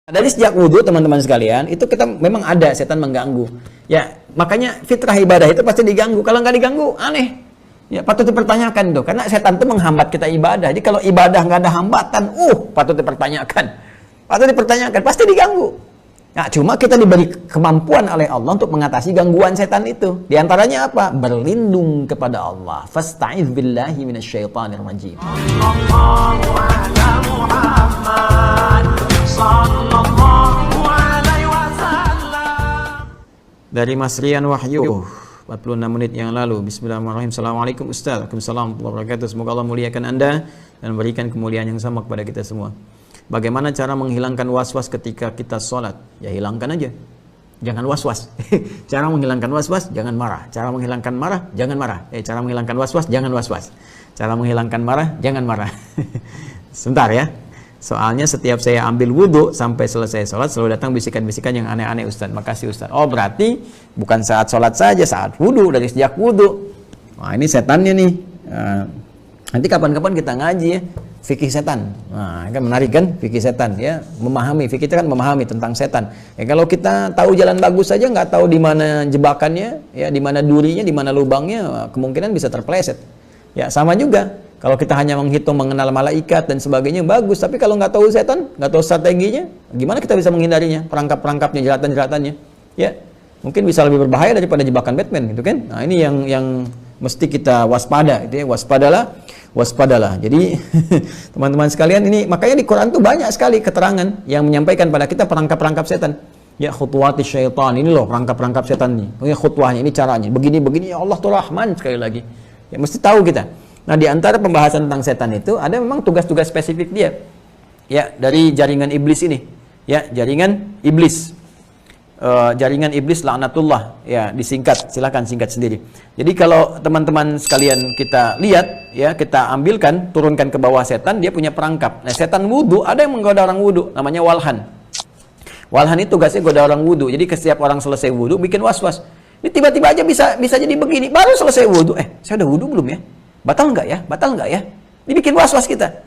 Dari sejak wudhu teman-teman sekalian, itu kita memang ada setan mengganggu. Ya, makanya fitrah ibadah itu pasti diganggu. Kalau nggak diganggu, aneh. Ya, patut dipertanyakan tuh. Karena setan itu menghambat kita ibadah. Jadi kalau ibadah nggak ada hambatan, patut dipertanyakan. Patut dipertanyakan, pasti diganggu. Nah, cuma kita diberi kemampuan oleh Allah untuk mengatasi gangguan setan itu. Di antaranya apa? Berlindung kepada Allah. Fasta'iz billahi minasyaitonir rajim. Allahu a'la Muhammad sallallahu alaihi wasallam. Dari Mas Rian Wahyu 46 menit yang lalu. Bismillahirrahmanirrahim. Assalamualaikum Ustaz. Waalaikumsalam warahmatullahi wabarakatuh. Semoga Allah muliakan Anda dan berikan kemuliaan yang sama kepada kita semua. Bagaimana cara menghilangkan was-was ketika kita sholat? Ya hilangkan aja. Jangan was-was. Cara menghilangkan was-was, jangan marah. Cara menghilangkan marah, jangan marah. Cara menghilangkan was-was, jangan was-was. Cara menghilangkan marah, jangan marah. Sebentar ya. Soalnya setiap saya ambil wudhu sampai selesai sholat selalu datang bisikan-bisikan yang aneh-aneh Ustaz. Makasih Ustaz. Oh berarti bukan saat sholat saja, saat wudhu, dari sejak wudhu. Wah ini setannya nih. Nanti kapan-kapan kita ngaji ya. Fikih setan. Nah, kan menarik kan? Fikih setan ya, memahami. Fikih itu kan memahami tentang setan. Ya kalau kita tahu jalan bagus saja nggak tahu di mana jebakannya, ya di mana durinya, di mana lubangnya, kemungkinan bisa terpeleset. Ya, sama juga. Kalau kita hanya menghitung mengenal malaikat dan sebagainya bagus, tapi kalau nggak tahu setan, nggak tahu strateginya, gimana kita bisa menghindarinya? Perangkap-perangkapnya, jeratan-jeratannya. Ya, mungkin bisa lebih berbahaya daripada jebakan Batman gitu kan? Nah, ini yang mesti kita waspada, itu ya, waspadalah. Jadi teman-teman sekalian, ini makanya di Quran tuh banyak sekali keterangan yang menyampaikan pada kita perangkap-perangkap setan. Ya khutuwati syaitan, ini loh perangkap-perangkap setan nih. Ini khutwahnya, ini caranya. Begini ya Allah tuh Rahman sekali lagi. Ya mesti tahu kita. Nah, di antara pembahasan tentang setan itu ada memang tugas-tugas spesifik dia. Ya, dari jaringan iblis ini. Ya, jaringan iblis. Jaringan iblis laknatullah, ya disingkat, silakan singkat sendiri. Jadi kalau teman-teman sekalian kita lihat, ya kita ambilkan, turunkan ke bawah setan, dia punya perangkap. Nah setan wudhu, ada yang menggoda orang wudhu, namanya walhan. Walhan itu tugasnya goda orang wudhu. Jadi setiap orang selesai wudhu bikin was-was. Ini tiba-tiba aja bisa jadi begini, baru selesai wudhu, saya udah wudhu belum ya? Batal nggak ya? Batal nggak ya? Ini bikin was-was kita.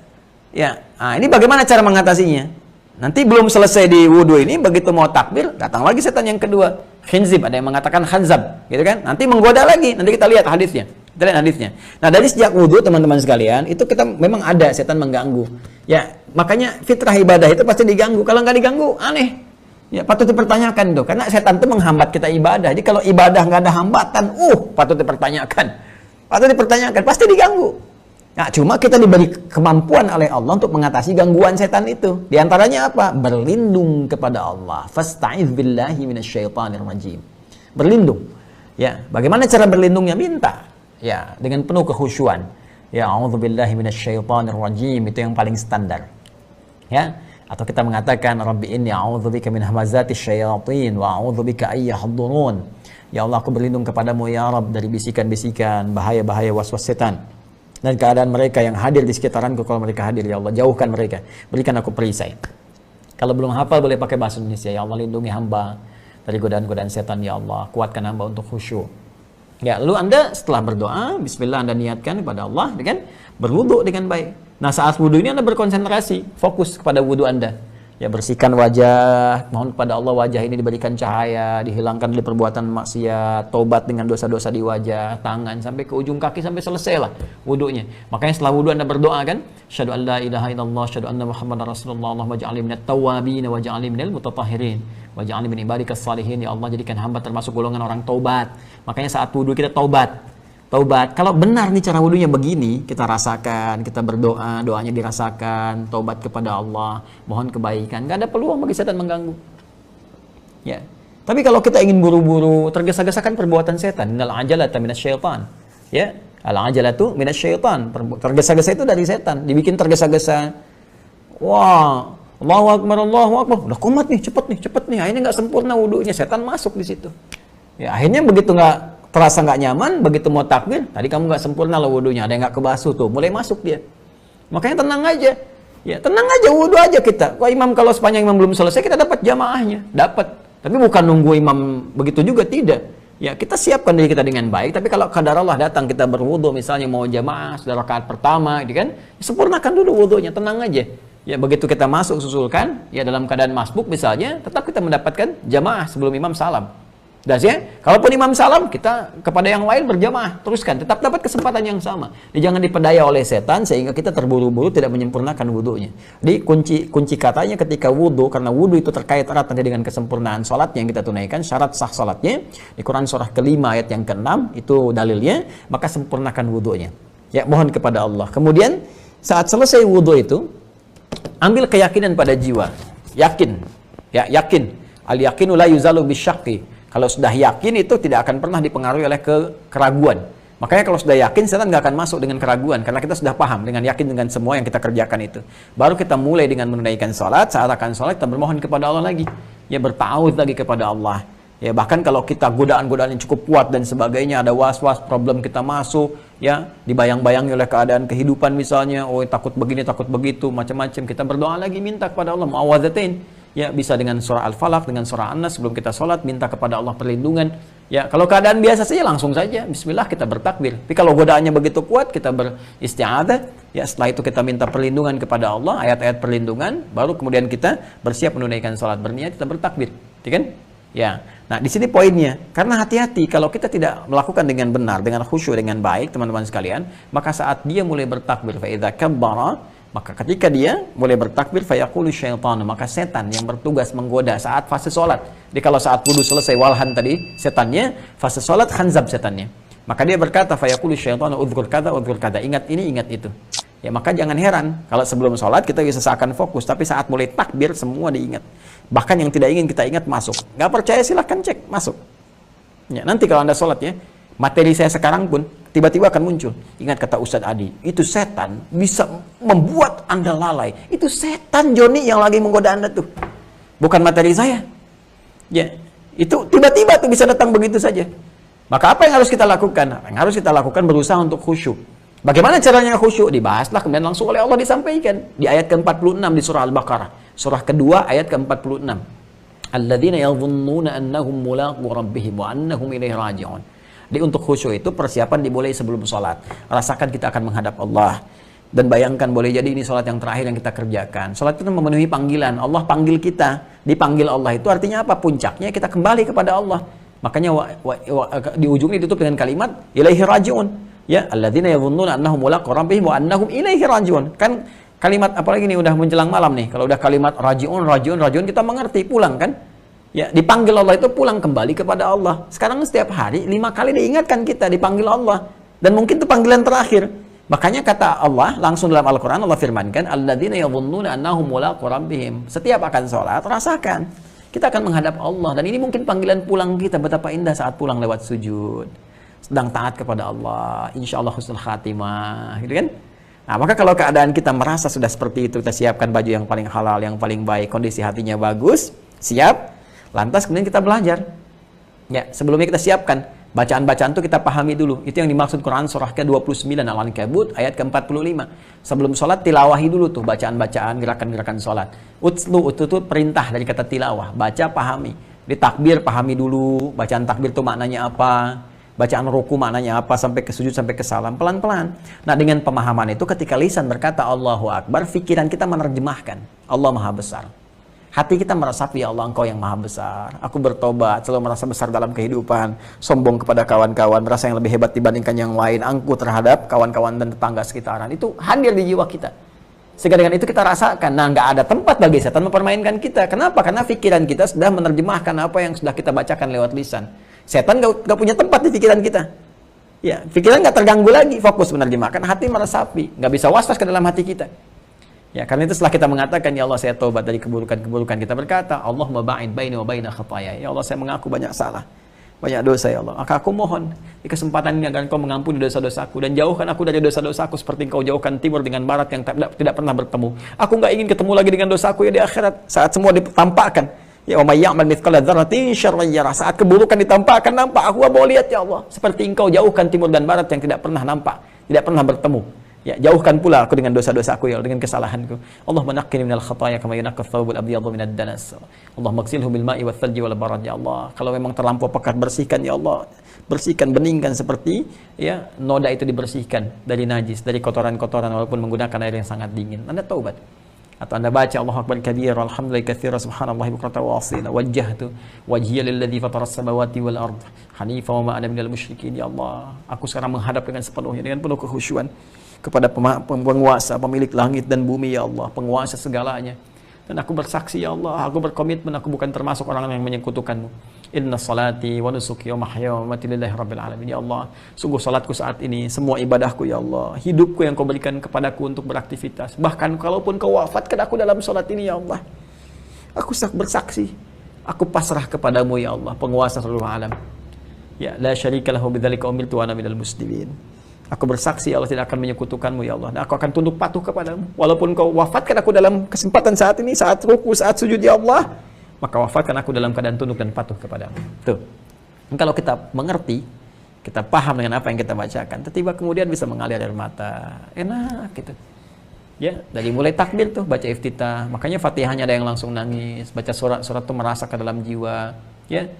Ya, nah ini bagaimana cara mengatasinya? Nanti belum selesai di wudhu ini, begitu mau takbir, datang lagi setan yang kedua. Khinzib, ada yang mengatakan khanzab, gitu kan? Nanti menggoda lagi, nanti kita lihat hadisnya. Kita lihat hadisnya. Nah, dari sejak wudhu, teman-teman sekalian, itu kita memang ada setan mengganggu. Ya, makanya fitrah ibadah itu pasti diganggu. Kalau nggak diganggu, aneh. Ya, patut dipertanyakan tuh. Karena setan itu menghambat kita ibadah. Jadi kalau ibadah nggak ada hambatan, patut dipertanyakan. Patut dipertanyakan, pasti diganggu. Nah, cuma kita diberi kemampuan oleh Allah untuk mengatasi gangguan setan itu. Di antaranya apa? Berlindung kepada Allah. Fasta'iz billahi minasyaitonir rajim. Berlindung. Ya, bagaimana cara berlindungnya? Minta. Ya, dengan penuh kekhusyuan. Ya, a'udzubillahi minasyaitonir rajim, itu yang paling standar. Ya, atau kita mengatakan Rabbi inni a'udzubika min hamazati syayatin wa a'udzubika ay yahdurun. Ya Allah, aku berlindung kepadamu ya Rabb dari bisikan-bisikan, bahaya-bahaya waswas setan. Dan keadaan mereka yang hadir di sekitaranku kalau mereka hadir, ya Allah jauhkan mereka, berikan aku perisai. Kalau belum hafal boleh pakai bahasa Indonesia. Ya Allah lindungi hamba dari godaan-godaan setan, ya Allah kuatkan hamba untuk khusyuk. Ya, lalu Anda setelah berdoa, bismillah Anda niatkan kepada Allah dengan berwudu dengan baik. Nah, saat wudu ini Anda berkonsentrasi, fokus kepada wudu Anda. Ya, bersihkan wajah, mohon kepada Allah wajah ini diberikan cahaya, dihilangkan dari perbuatan maksiat, tobat dengan dosa-dosa di wajah, tangan, sampai ke ujung kaki, sampai selesai lah wudunya. Makanya setelah wudu Anda berdoa kan, asyhadu an la ilaha illallah, asyhadu anna muhammadar rasulullah, Allahumma ja'alni minat tawwabin wa ja'alni minal mutatahhirin wa ja'alni min ibadikas salihin. Ya Allah, jadikan hamba termasuk golongan orang taubat. Makanya saat wudu kita taubat. Kalau benar nih cara wudunya begini, kita rasakan, kita berdoa, doanya dirasakan, taubat kepada Allah, mohon kebaikan, nggak ada peluang bagi setan mengganggu. Ya. Tapi kalau kita ingin buru-buru, tergesa-gesa kan perbuatan setan. Innal ajalata minasyaitan. Ya, al-ajalatu minasyaitan. Tergesa-gesa itu dari setan, dibikin tergesa-gesa. Wah, Allahu akbar, Allahu akbar. Udah kumat nih, cepet nih. Akhirnya nggak sempurna wudunya, setan masuk di situ. Ya, akhirnya begitu terasa nggak nyaman, begitu mau takbir, tadi kamu nggak sempurna loh wudunya, ada yang nggak kebasuh tuh, mulai masuk dia. Makanya tenang aja, ya tenang aja, wudu aja kita. Wah imam kalau sepanjang imam belum selesai, kita dapat jamaahnya, dapat. Tapi bukan nunggu imam begitu juga, tidak. Ya kita siapkan diri kita dengan baik, tapi kalau qadar Allah datang kita berwudu, misalnya mau jamaah, sudah rakaat pertama, gitu kan, sempurnakan dulu wudunya, tenang aja. Ya, begitu kita masuk susulkan, ya dalam keadaan masbuk misalnya, tetap kita mendapatkan jamaah sebelum imam salam. Dan ya, kalaupun imam salam, kita kepada yang lain berjamaah, teruskan, tetap dapat kesempatan yang sama. Jadi jangan dipedaya oleh setan sehingga kita terburu-buru tidak menyempurnakan wudunya. Di kunci katanya ketika wudu, karena wudu itu terkait erat nanti dengan kesempurnaan salat yang kita tunaikan, syarat sah salatnya di Quran surah ke-5 ayat yang ke-6 itu dalilnya, maka sempurnakan wudunya. Ya, mohon kepada Allah. Kemudian saat selesai wudu itu, ambil keyakinan pada jiwa. Yakin. Ya, yakin. Al-yaqinu la yuzalu bisyaqi. Kalau sudah yakin itu tidak akan pernah dipengaruhi oleh keraguan. Makanya kalau sudah yakin, setan nggak akan masuk dengan keraguan. Karena kita sudah paham dengan yakin dengan semua yang kita kerjakan itu. Baru kita mulai dengan menunaikan salat. Saat akan salat, kita bermohon kepada Allah lagi. Ya, berta'awudz lagi kepada Allah. Ya, bahkan kalau kita godaan-godaan yang cukup kuat dan sebagainya, ada was-was, problem kita masuk, ya, dibayang-bayangi oleh keadaan kehidupan misalnya, oh takut begini, takut begitu, macam-macam. Kita berdoa lagi, minta kepada Allah, mu'awwadzatain. Ya, bisa dengan surah Al-Falaq, dengan surah An-Nas sebelum kita sholat, minta kepada Allah perlindungan. Ya, kalau keadaan biasa saja langsung saja bismillah kita bertakbir. Tapi kalau godaannya begitu kuat, kita beristi'adzah. Ya, setelah itu kita minta perlindungan kepada Allah, ayat-ayat perlindungan, baru kemudian kita bersiap menunaikan sholat, berniat kita bertakbir. Ya kan? Ya. Nah, di sini poinnya. Karena hati-hati kalau kita tidak melakukan dengan benar, dengan khusyuk, dengan baik, teman-teman sekalian, maka saat dia mulai bertakbir, fa idza kabbara, maka ketika dia mulai bertakbir, fayaqulu syaitanu, maka setan yang bertugas menggoda saat fase sholat. Jadi kalau saat wudu selesai walhan tadi, setannya, fase sholat khanzab setannya. Maka dia berkata, fayaqulu syaitanu udhkur kada, ingat ini, ingat itu. Ya, maka jangan heran, kalau sebelum sholat kita bisa seakan fokus, tapi saat mulai takbir semua diingat. Bahkan yang tidak ingin kita ingat masuk. Nggak percaya silahkan cek, masuk. Ya, nanti kalau Anda sholat ya, materi saya sekarang pun tiba-tiba akan muncul. Ingat kata Ustadz Adi, itu setan bisa membuat Anda lalai. Itu setan Joni yang lagi menggoda Anda tuh. Bukan materi saya. Ya, itu tiba-tiba tuh bisa datang begitu saja. Maka apa yang harus kita lakukan? Yang harus kita lakukan berusaha untuk khusyuk. Bagaimana caranya khusyuk? Dibahaslah kemudian langsung oleh Allah disampaikan. Di ayat ke-46 di surah Al-Baqarah. Surah kedua ayat ke-46. Alladzina yadhunnuna annahum mulaqu rabbihim wa annahum ilaihi raji'un. Jadi untuk khusyuk itu persiapan dimulai sebelum sholat. Rasakan kita akan menghadap Allah. Dan bayangkan boleh jadi ini sholat yang terakhir yang kita kerjakan. Sholat itu memenuhi panggilan. Allah panggil kita. Dipanggil Allah itu artinya apa? Puncaknya kita kembali kepada Allah. Makanya di ujungnya ditutup dengan kalimat ilaihi raji'un. Ya, alladzina yadhunnuna annahum mulaqu rabbihim wa annahum ilaihi raji'un. Kan kalimat apalagi nih udah menjelang malam nih. Kalau udah kalimat raji'un kita mengerti pulang kan? Ya, dipanggil Allah itu pulang kembali kepada Allah. Sekarang setiap hari 5 kali diingatkan kita dipanggil Allah. Dan mungkin itu panggilan terakhir. Makanya kata Allah langsung dalam Al-Quran Allah firmankan, alladzina yadhunnuna annahum mulaqu rabbihim. Setiap akan sholat rasakan kita akan menghadap Allah. Dan ini mungkin panggilan pulang kita. Betapa indah saat pulang lewat sujud, sedang taat kepada Allah, insya Allah husnul khatimah, gitu kan? Nah, maka kalau keadaan kita merasa sudah seperti itu, kita siapkan baju yang paling halal, yang paling baik, kondisi hatinya bagus, siap. Lantas kemudian kita belajar. Ya, sebelumnya kita siapkan. Bacaan-bacaan itu kita pahami dulu. Itu yang dimaksud Quran surah ke-29 Al-Ankabut ayat ke-45. Sebelum sholat tilawahi dulu tuh bacaan-bacaan, gerakan-gerakan sholat. Utslu, itu perintah dari kata tilawah. Baca, pahami. Di takbir, pahami dulu. Bacaan takbir itu maknanya apa. Bacaan ruku maknanya apa. Sampai ke sujud, sampai ke salam. Pelan-pelan. Nah, dengan pemahaman itu ketika lisan berkata Allahu Akbar, pikiran kita menerjemahkan. Allah Maha Besar. Hati kita meresapi, ya Allah Engkau yang Maha Besar. Aku bertobat, selalu merasa besar dalam kehidupan. Sombong kepada kawan-kawan, merasa yang lebih hebat dibandingkan yang lain. Angkuh terhadap kawan-kawan dan tetangga sekitaran. Itu hadir di jiwa kita. Sehingga dengan itu kita rasakan. Nah, nggak ada tempat bagi setan mempermainkan kita. Kenapa? Karena pikiran kita sudah menerjemahkan apa yang sudah kita bacakan lewat lisan. Setan nggak punya tempat di pikiran kita. Ya, pikiran nggak terganggu lagi. Fokus menerjemahkan, hati meresapi. Nggak bisa was-was ke dalam hati kita. Ya, karena itu setelah kita mengatakan, ya Allah saya tobat dari keburukan-keburukan, kita berkata, Allahumma ba'id baini wa baina khataya. Ya Allah saya mengaku banyak salah, banyak dosa ya Allah. Maka aku mohon di kesempatan ini agar Engkau mengampuni dosa-dosaku dan jauhkan aku dari dosa-dosaku seperti Engkau jauhkan timur dengan barat yang tidak pernah bertemu. Aku nggak ingin ketemu lagi dengan dosaku ya di akhirat saat semua ditampakkan. Ya wa may ya'mal mithqala dzarratin syarran yarah. Saat keburukan ditampakkan nampak, aku mau lihat ya Allah. Seperti Engkau jauhkan timur dan barat yang tidak pernah nampak, tidak pernah bertemu. Ya, jauhkan pula aku dengan dosa-dosaku ya Allah, dengan kesalahanku. Allahumma naqqini minal khataaya kama yunqqa ath-thawbul abyadu minad danas. Allahumma ighsilhu bil ma'i wath thalji wal barad ya Allah. Kalau memang terlampau pekat bersihkan ya Allah. Bersihkan, beningkan seperti ya noda itu dibersihkan dari najis, dari kotoran-kotoran walaupun menggunakan air yang sangat dingin. Anda taubat. Atau Anda baca Allahu Akbar kabir, alhamdulillah katsira, subhanallahi bukratan wa asila, wajjahtu wajhiya lilladzi fataras samawati wal ard hanifa wa ma ana minal musyrikin. Ya Allah, aku sekarang menghadap dengan sepenuhnya, dengan penuh kekhusyuan kepada penguasa, pemilik langit dan bumi, ya Allah, penguasa segalanya. Dan aku bersaksi, ya Allah, aku berkomitmen, aku bukan termasuk orang yang menyekutukanmu. Inna salati wa nusuki wa mahyaya wa mamati lillahi rabbil alamin. Ya Allah, sungguh salatku saat ini, semua ibadahku, ya Allah, hidupku yang kau berikan kepadaku untuk beraktivitas. Bahkan kalaupun kau wafatkan aku dalam salat ini, ya Allah, aku bersaksi, aku pasrah kepadamu, ya Allah, penguasa seluruh alam. Ya, la syarika lahu bidzalika umirtu wa ana minal muslimin. Aku bersaksi, Allah tidak akan menyekutukanmu, ya Allah, dan aku akan tunduk patuh kepadamu. Walaupun kau wafatkan aku dalam kesempatan saat ini, saat ruku, saat sujud, ya Allah, maka wafatkan aku dalam keadaan tunduk dan patuh kepadamu. Tuh. Dan kalau kita mengerti, kita paham dengan apa yang kita bacakan, tiba-tiba kemudian bisa mengalir air mata. Enak gitu. Ya, dari mulai takbir tuh, baca iftitah. Makanya Fatihahnya ada yang langsung nangis, baca surat-surat tuh merasa ke dalam jiwa, ya.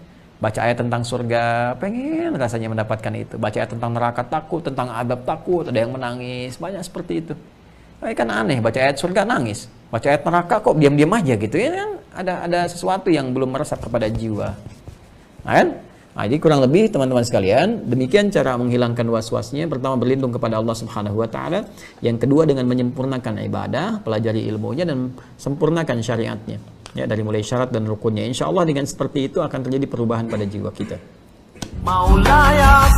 Baca ayat tentang surga, pengen rasanya mendapatkan itu. Baca ayat tentang neraka takut, tentang adab takut, ada yang menangis, banyak seperti itu. Kan aneh, baca ayat surga nangis, baca ayat neraka kok diam-diam aja gitu, ya kan? Ada sesuatu yang belum meresap kepada jiwa. Nah, kan? Nah, jadi kurang lebih teman-teman sekalian, demikian cara menghilangkan was-wasnya. Pertama, berlindung kepada Allah Subhanahu wa taala. Yang kedua, dengan menyempurnakan ibadah, pelajari ilmunya dan sempurnakan syariatnya. Ya, dari mulai syarat dan rukunnya. Insya Allah dengan seperti itu akan terjadi perubahan pada jiwa kita. Maulaya